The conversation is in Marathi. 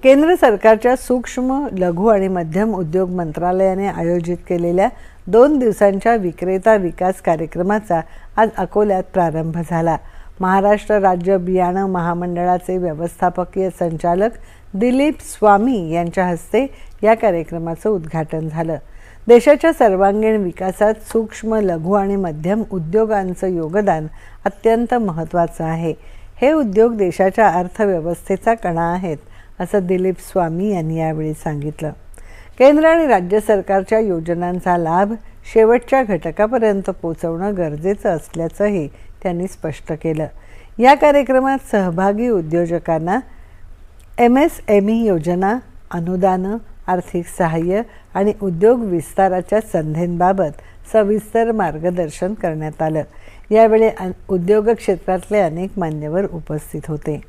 केंद्र सरकारच्या सूक्ष्म, लघु आणि मध्यम उद्योग मंत्रालयाने आयोजित केलेल्या 2 दिवसांच्या विक्रेता विकास कार्यक्रमाचा आज अकोल्यात प्रारंभ झाला। महाराष्ट्र राज्य बियाणं महामंडळाचे व्यवस्थापकीय संचालक दिलीप स्वामी यांच्या हस्ते या कार्यक्रमाचं उद्घाटन झालं। देशाच्या सर्वांगीण विकासात सूक्ष्म, लघु आणि मध्यम उद्योगांचं योगदान अत्यंत महत्त्वाचं आहे। हे उद्योग देशाच्या अर्थव्यवस्थेचा कणा आहेत, असं दिलीप स्वामी यांनी यावेळी सांगितलं। केंद्र आणि राज्य सरकारच्या योजनांचा लाभ शेवटच्या घटकापर्यंत पोहोचवणं गरजेचं असल्याचंही त्यांनी स्पष्ट केलं। या कार्यक्रमात सहभागी उद्योजकांना MSME योजना, अनुदान, आर्थिक सहाय्य आणि उद्योग विस्ताराच्या संधींबाबत सविस्तर मार्गदर्शन करण्यात आलं। यावेळी उद्योग क्षेत्रातले अनेक मान्यवर उपस्थित होते।